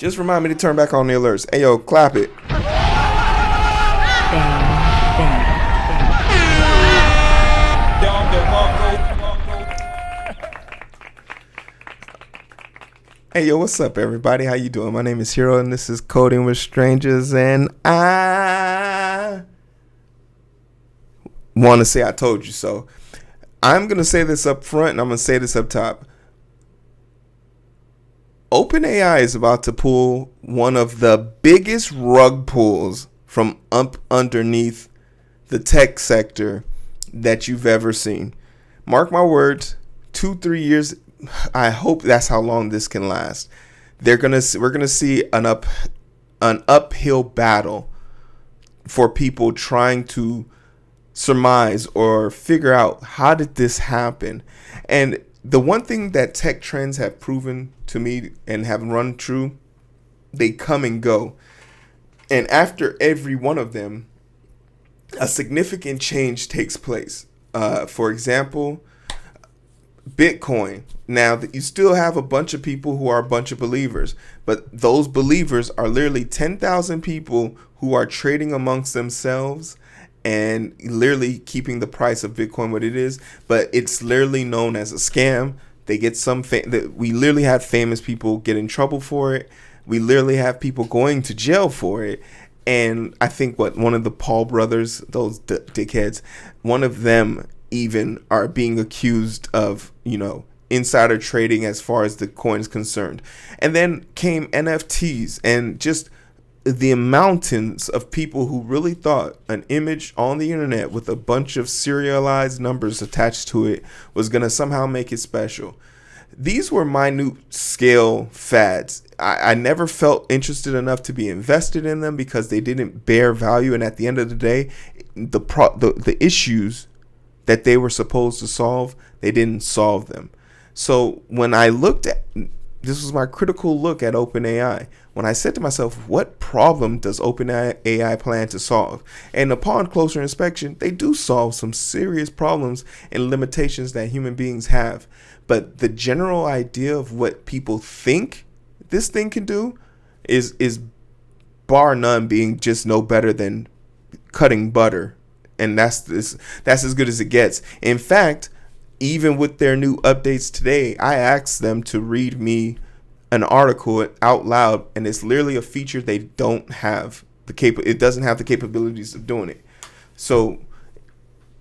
Just remind me to turn back on the alerts. Hey, yo, clap it. Hey, yo, what's up, everybody? How you doing? My name is Hero, and this is Coding with Strangers, and I want to say I told you so. I'm going to say this up front, and I'm going to say this up top. OpenAI is about to pull one of the biggest rug pulls from up underneath the tech sector that you've ever seen. Mark my words, 2-3 years. I hope that's how long this can last. We're gonna see an uphill battle for people trying to surmise or figure out how did this happen. And the one thing that tech trends have proven to me and have run true, they come and go. And after every one of them, a significant change takes place. For example, Bitcoin. Now, you still have a bunch of people who are a bunch of believers, but those believers are literally 10,000 people who are trading amongst themselves and literally keeping the price of Bitcoin what it is, but it's literally known as a scam. They get we literally had famous people get in trouble for it. We literally have people going to jail for it. And I think one of the Paul brothers, those dickheads, one of them even are being accused of, insider trading as far as the coin is concerned. And then came NFTs and just the mountains of people who really thought an image on the internet with a bunch of serialized numbers attached to it was going to somehow make it special. These were minute scale fads. I never felt interested enough to be invested in them because they didn't bear value. And at the end of the day, the issues that they were supposed to solve, they didn't solve them. So when I looked at, this was my critical look at OpenAI, when I said to myself, what problem does OpenAI plan to solve? And upon closer inspection, they do solve some serious problems and limitations that human beings have. But the general idea of what people think this thing can do is bar none being just no better than cutting butter. And that's as good as it gets. In fact, even with their new updates today, I asked them to read me an article out loud, and it's literally a feature they don't have. It doesn't have the capabilities of doing it. So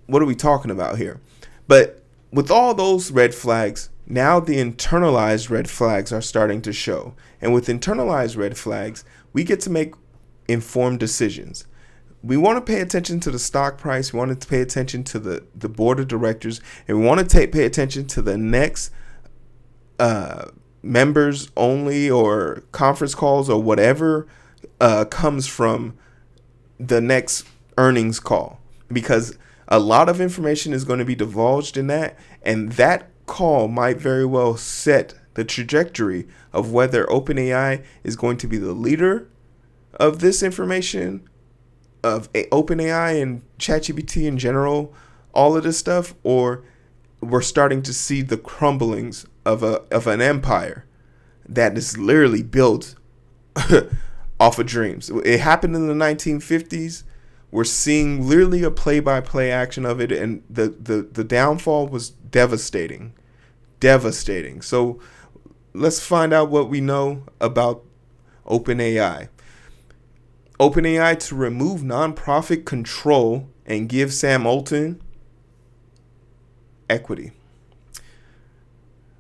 what are we talking about here? But with all those red flags, now the internalized red flags are starting to show. And with internalized red flags, we get to make informed decisions. We want to pay attention to the stock price. We want to pay attention to the board of directors. And we want to pay attention to the next members only or conference calls or whatever comes from the next earnings call. Because a lot of information is going to be divulged in that. And that call might very well set the trajectory of whether OpenAI is going to be the leader of this information, of OpenAI and ChatGPT in general, all of this stuff, or we're starting to see the crumblings of an empire that is literally built off of dreams. It happened in the 1950s. We're seeing literally a play-by-play action of it, and the downfall was devastating. So let's find out what we know about OpenAI. OpenAI to remove nonprofit control and give Sam Altman equity.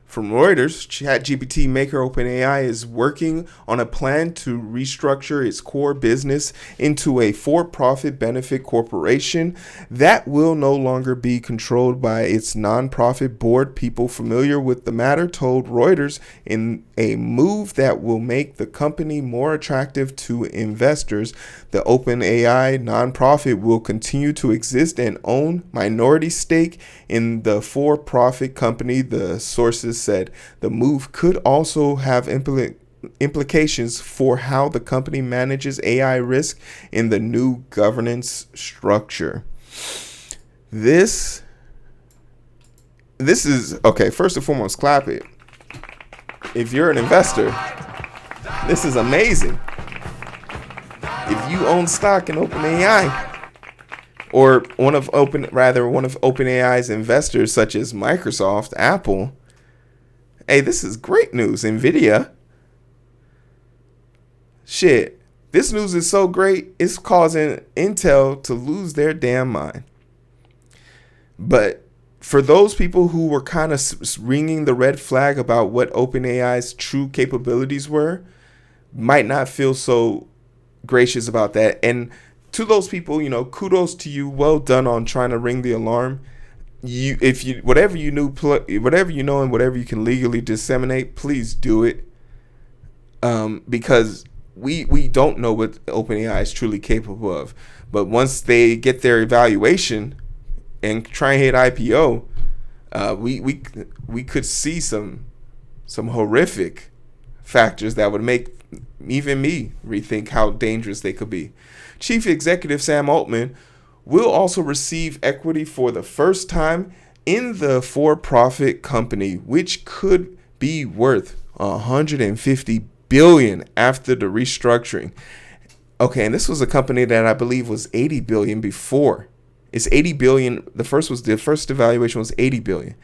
From Reuters, ChatGPT-maker OpenAI is working on a plan to restructure its core business into a for-profit benefit corporation that will no longer be controlled by its nonprofit board. People familiar with the matter told Reuters in a move that will make the company more attractive to investors. The OpenAI nonprofit will continue to exist and own minority stake in the for-profit company, the sources said. The move could also have implications for how the company manages AI risk in the new governance structure. This is okay. First and foremost, clap it. If you're an investor, This is amazing. If you own stock in OpenAI, or one of OpenAI's investors, such as Microsoft, Apple, hey, this is great news. Nvidia, shit, this news is so great, it's causing Intel to lose their damn mind. But for those people who were kind of ringing the red flag about what OpenAI's true capabilities were, might not feel so gracious about that. And to those people, kudos to you. Well done on trying to ring the alarm. Whatever you know and whatever you can legally disseminate, please do it. Because we don't know what OpenAI is truly capable of. But once they get their evaluation and try and hit IPO, we could see some horrific factors that would make even me rethink how dangerous they could be. Chief Executive Sam Altman will also receive equity for the first time in the for-profit company, which could be worth $150 billion after the restructuring. Okay, and this was a company that I believe was $80 billion before. It's $80 billion. The first evaluation was $80 billion.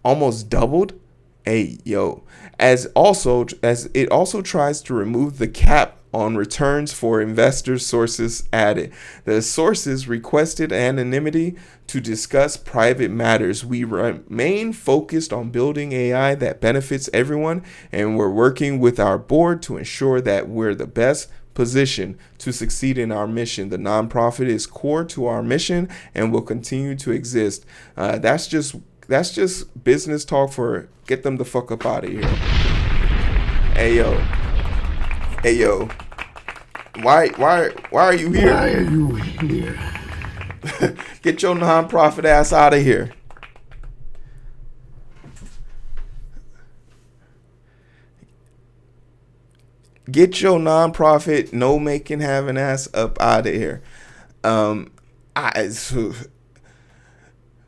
Almost doubled. Hey, yo. As it also tries to remove the cap on returns for investors, sources added. The sources requested anonymity to discuss private matters. We remain focused on building AI that benefits everyone, and we're working with our board to ensure that we're the best position to succeed in our mission. The nonprofit is core to our mission and will continue to exist. That's just business talk for get them the fuck up out of here. Hey yo. Why are you here? Why are you here? Get your nonprofit ass out of here. Get your nonprofit, no making having ass up out of here.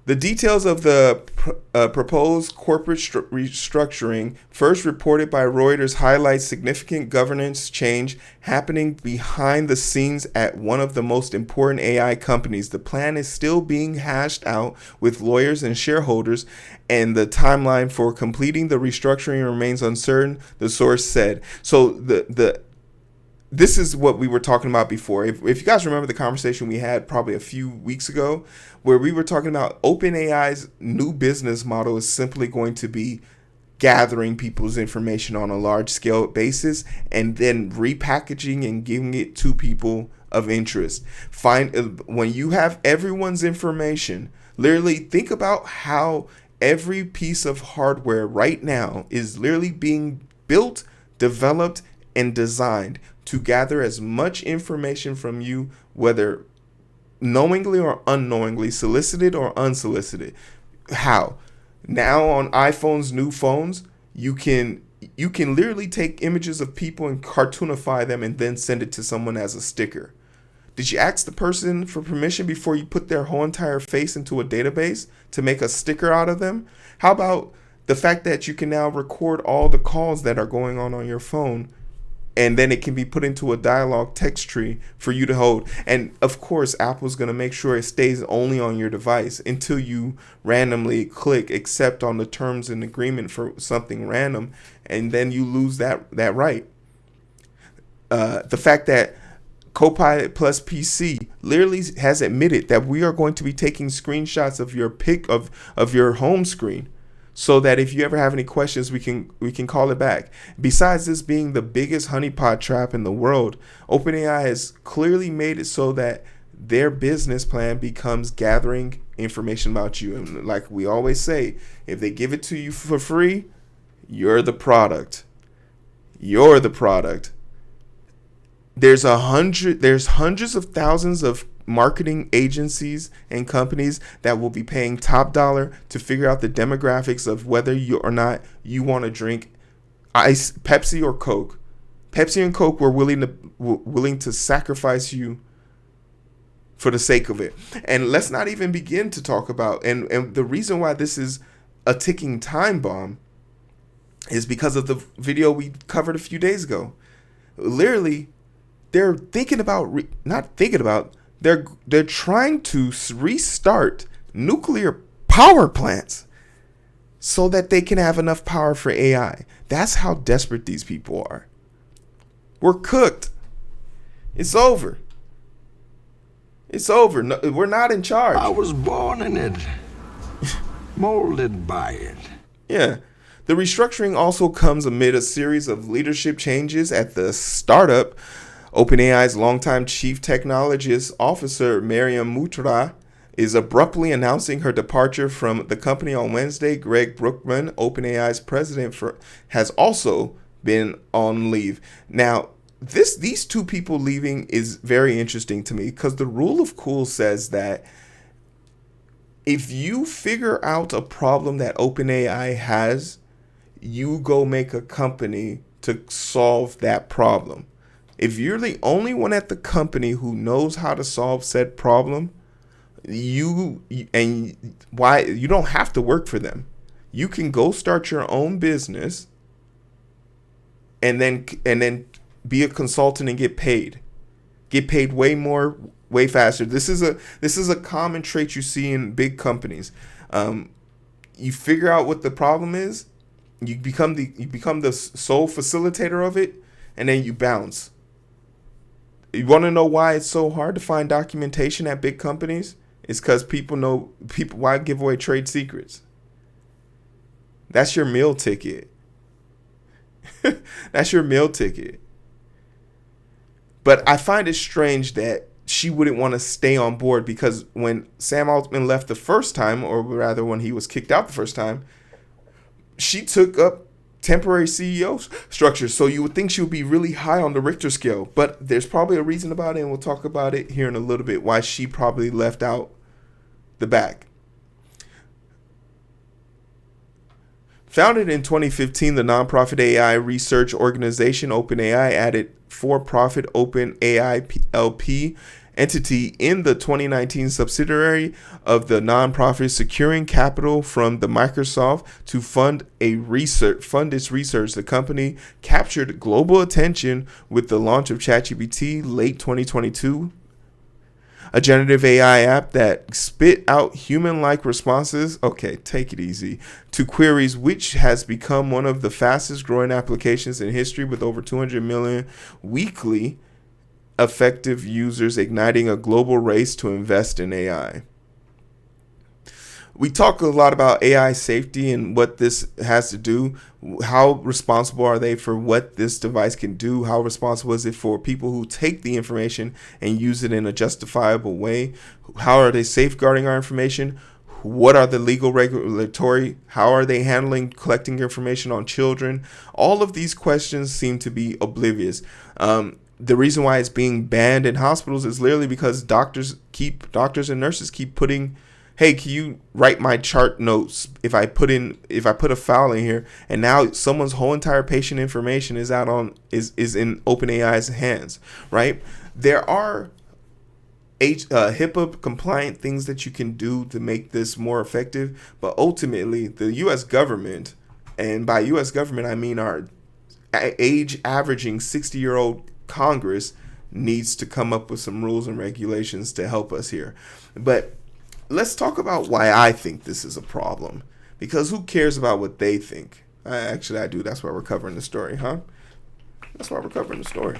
The details of the proposed corporate restructuring, first reported by Reuters, highlight significant governance change happening behind the scenes at one of the most important AI companies. The plan is still being hashed out with lawyers and shareholders, and the timeline for completing the restructuring remains uncertain, the source said. So this is what we were talking about before. If you guys remember the conversation we had probably a few weeks ago, where we were talking about OpenAI's new business model is simply going to be gathering people's information on a large scale basis and then repackaging and giving it to people of interest. When you have everyone's information, literally think about how every piece of hardware right now is literally being built, developed, and designed to gather as much information from you, whether knowingly or unknowingly, solicited or unsolicited. How? Now on iPhones, new phones, you can literally take images of people and cartoonify them and then send it to someone as a sticker. Did you ask the person for permission before you put their whole entire face into a database to make a sticker out of them? How about the fact that you can now record all the calls that are going on your phone, and then it can be put into a dialogue text tree for you to hold? And of course, Apple's going to make sure it stays only on your device until you randomly click accept on the terms and agreement for something random, and then you lose that right. The fact that Copilot plus PC literally has admitted that we are going to be taking screenshots of your of your home screen, so that if you ever have any questions, we can call it back. Besides this being the biggest honeypot trap in the world, OpenAI has clearly made it so that their business plan becomes gathering information about you. And like we always say, if they give it to you for free, you're the product. You're the product. There's hundreds of thousands of marketing agencies and companies that will be paying top dollar to figure out the demographics of whether you or not you want to drink ice, Pepsi or Coke. Pepsi and Coke were willing to sacrifice you for the sake of it. And let's not even begin to talk about and the reason why this is a ticking time bomb is because of the video we covered a few days ago. Literally, they're thinking about not thinking about, they're trying to restart nuclear power plants so that they can have enough power for AI. That's how desperate these people are. We're cooked. It's over. It's over. No, we're not in charge. I was born in it, molded by it. Yeah. The restructuring also comes amid a series of leadership changes at the startup. OpenAI's longtime chief technologist officer, Mariam Mutra, is abruptly announcing her departure from the company on Wednesday. Greg Brookman, OpenAI's president, has also been on leave. Now, these two people leaving is very interesting to me because the rule of cool says that if you figure out a problem that OpenAI has, you go make a company to solve that problem. If you're the only one at the company who knows how to solve said problem, you don't have to work for them. You can go start your own business and then be a consultant and get paid way more, way faster. This is a common trait you see in big companies. You figure out what the problem is, you become the sole facilitator of it, and then you bounce. You want to know why it's so hard to find documentation at big companies? It's because people why give away trade secrets. That's your meal ticket. That's your meal ticket. But I find it strange that she wouldn't want to stay on board, because when Sam Altman left the first time, or rather when he was kicked out the first time, she took up temporary CEO structure. So you would think she would be really high on the Richter scale. But there's probably a reason about it, and we'll talk about it here in a little bit, why she probably left out the back. Founded in 2015, the nonprofit AI research organization OpenAI added for-profit OpenAI LP entity in the 2019 subsidiary of the nonprofit, securing capital from the Microsoft to fund its research. The company captured global attention with the launch of ChatGPT late 2022, a generative AI app that spit out human-like responses, okay, take it easy, to queries, which has become one of the fastest growing applications in history with over 200 million weekly effective users, igniting a global race to invest in AI. We talk a lot about AI safety and what this has to do. How responsible are they for what this device can do? How responsible is it for people who take the information and use it in a justifiable way? How are they safeguarding our information? What are the legal regulatory? How are they handling collecting information on children? All of these questions seem to be oblivious. The reason why it's being banned in hospitals is literally because doctors and nurses keep putting, hey, can you write my chart notes if I put a file in here? And now someone's whole entire patient information is in OpenAI's hands, right? There are HIPAA compliant things that you can do to make this more effective, but ultimately the U.S. government, and by U.S. government I mean our age averaging 60-year-old Congress, needs to come up with some rules and regulations to help us here. But let's talk about why I think this is a problem, because who cares about what they think? Actually, I do. That's why we're covering the story, huh? That's why we're covering the story.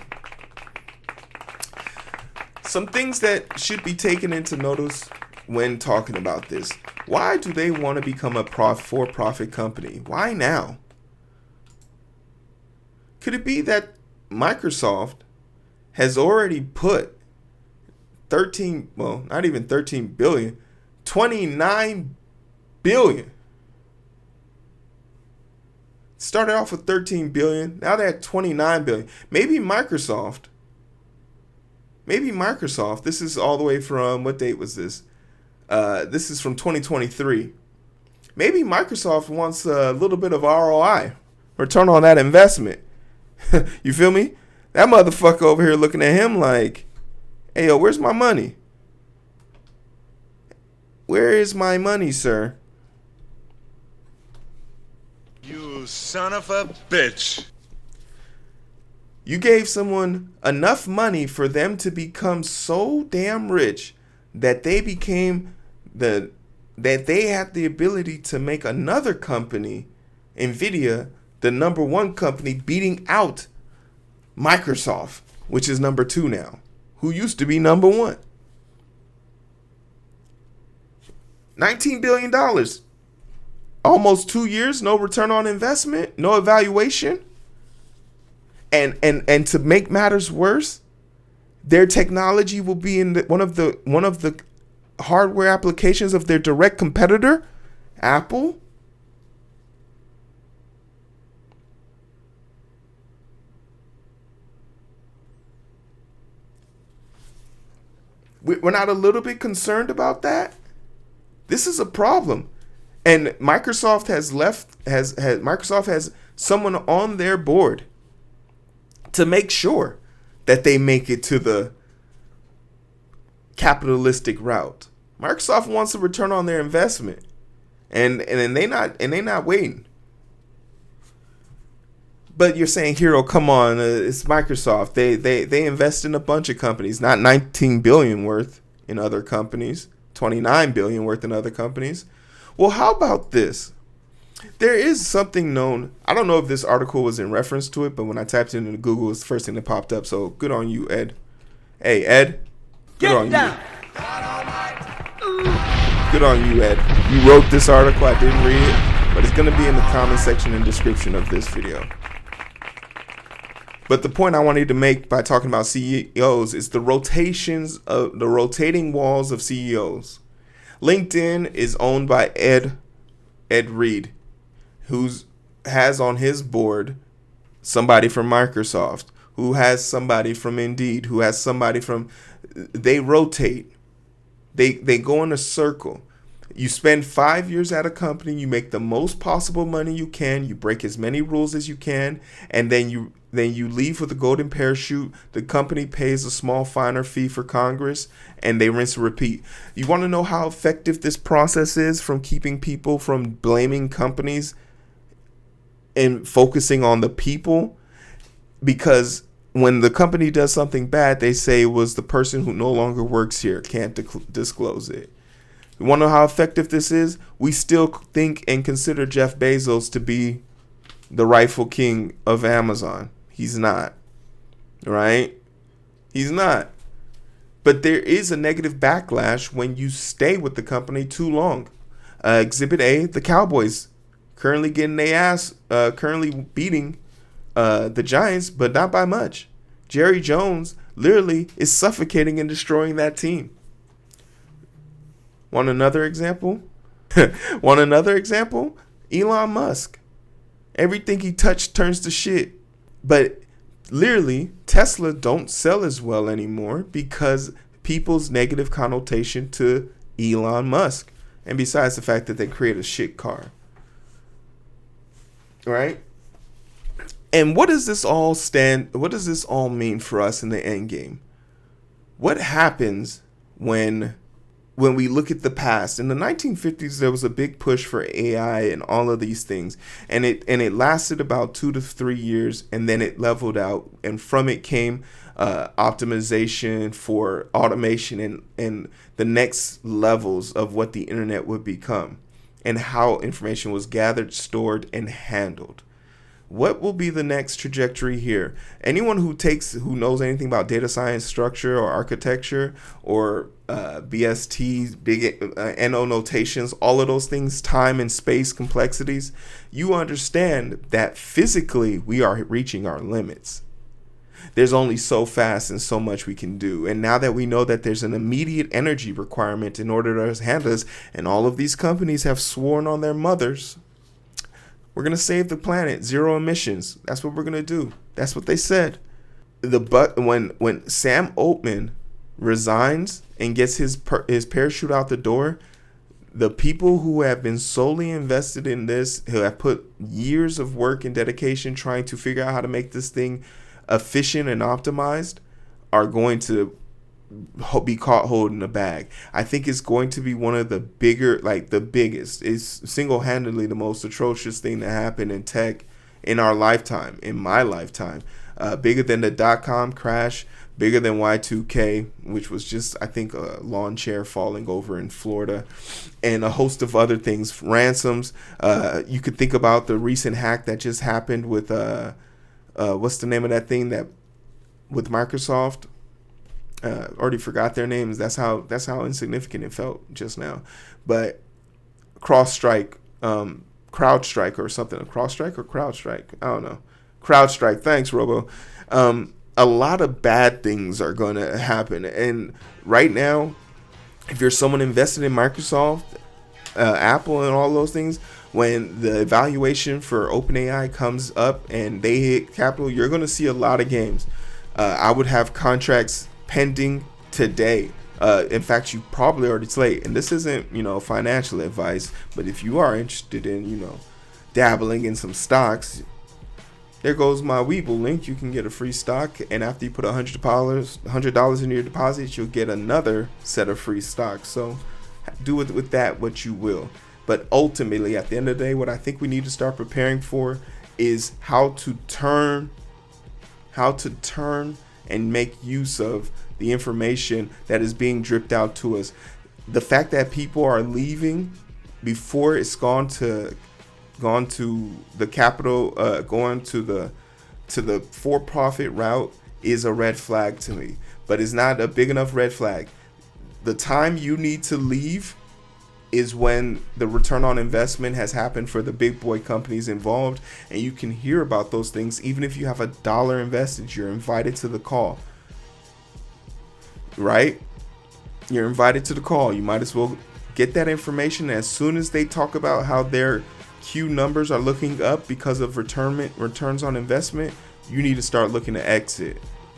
Some things that should be taken into notice when talking about this. Why do they want to become a for-profit company? Why now? Could it be that Microsoft has already put 29 billion. Started off with 13 billion. Now they're at 29 billion. Maybe Microsoft, this is all the way from, what date was this? This is from 2023. Maybe Microsoft wants a little bit of ROI, return on that investment. You feel me? That motherfucker over here looking at him like, hey, yo, where's my money? Where is my money, sir? You You son of a bitch. You gave someone enough money for them to become so damn rich that they became that they had the ability to make another company, Nvidia, the number one company, beating out Microsoft, which is number 2 now, who used to be number 1. $19 billion. Almost 2 years, no return on investment, no evaluation. And to make matters worse, their technology will be in one of the hardware applications of their direct competitor, Apple. We're not a little bit concerned about that. This is a problem, and Microsoft has someone on their board to make sure that they make it to the capitalistic route. Microsoft wants a return on their investment, and they not waiting. But you're saying, Hero, come on, it's Microsoft. They invest in a bunch of companies, not 19 billion worth in other companies, 29 billion worth in other companies. Well, how about this? There is something known. I don't know if this article was in reference to it, but when I typed it into Google, it's the first thing that popped up. So good on you, Ed. Hey, Ed. Good on you. Good on you, Ed. You wrote this article. I didn't read it, but it's going to be in the comment section and description of this video. But the point I wanted to make by talking about CEOs is the rotating walls of CEOs. LinkedIn is owned by Ed Reed, who has on his board somebody from Microsoft, who has somebody from Indeed, who has somebody from. They rotate. They go in a circle. You spend 5 years at a company, you make the most possible money you can, you break as many rules as you can, and then you leave with a golden parachute. The company pays a small fine or fee for Congress, and they rinse and repeat. You want to know how effective this process is from keeping people from blaming companies and focusing on the people? Because when the company does something bad, they say it was the person who no longer works here, can't disclose it. You want to know how effective this is? We still think and consider Jeff Bezos to be the rightful king of Amazon. He's not. Right? He's not. But there is a negative backlash when you stay with the company too long. Exhibit A, the Cowboys currently getting their ass, currently beating the Giants, but not by much. Jerry Jones literally is suffocating and destroying that team. Want another example? Want another example? Elon Musk. Everything he touched turns to shit. But literally, Tesla don't sell as well anymore because people's negative connotation to Elon Musk. And besides the fact that they create a shit car. Right? And what does this all mean for us in the end game? What happens when we look at the past? In the 1950s, there was a big push for AI and all of these things, and it lasted about 2 to 3 years, and then it leveled out, and from it came optimization for automation and the next levels of what the internet would become and how information was gathered, stored, and handled. What will be the next trajectory here? Anyone who knows anything about data science, structure, or architecture, or BST, big NO notations, all of those things, time and space complexities, you understand that physically we are reaching our limits. There's only so fast and so much we can do. And now that we know that there's an immediate energy requirement in order to handle this, and all of these companies have sworn on their mothers, we're going to save the planet, zero emissions. That's what we're going to do. That's what they said. When Sam Altman resigns and gets his parachute out the door, the people who have been solely invested in this, who have put years of work and dedication trying to figure out how to make this thing efficient and optimized, are going to be caught holding the bag. I think it's going to be one of the bigger, like the biggest. It's single-handedly the most atrocious thing to happen in tech in our lifetime, in my lifetime. Bigger than the dot-com crash, bigger than Y2K, which was just, I think, a lawn chair falling over in Florida, and a host of other things, ransoms. You could think about the recent hack that just happened with, what's the name of that thing that with Microsoft? Already forgot their names. That's how insignificant it felt just now. But CrowdStrike or something. CrowdStrike or CrowdStrike? I don't know. CrowdStrike. Thanks, Robo. A lot of bad things are going to happen. And right now, if you're someone invested in Microsoft, Apple, and all those things, when the evaluation for OpenAI comes up and they hit capital, you're going to see a lot of games. I would have contracts pending today. In fact, you probably already late. And this isn't, financial advice, but if you are interested in, dabbling in some stocks, there goes my Webull link. You can get a free stock, and after you put $100 in your deposit, you'll get another set of free stocks. So do it with that what you will. But ultimately, at the end of the day, what I think we need to start preparing for is how to turn and make use of the information that is being dripped out to us. The fact that people are leaving before it's gone to the capital, going to the for-profit route is a red flag to me. But it's not a big enough red flag. The time you need to leave is when the return on investment has happened for the big boy companies involved, and you can hear about those things. Even if you have $1 invested, you're invited to the call, right? You're invited to the call. You might as well get that information. As soon as they talk about how their Q numbers are looking up because of returns on investment, you need to start looking to exit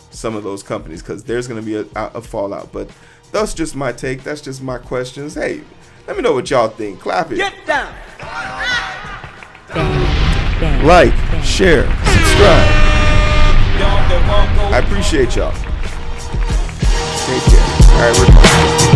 some of those companies, because there's going to be a fallout. But that's just my take. That's just my questions. Hey, let me know what y'all think. Clap it. Get down. Like, share, subscribe. I appreciate y'all. Take care. All right, we're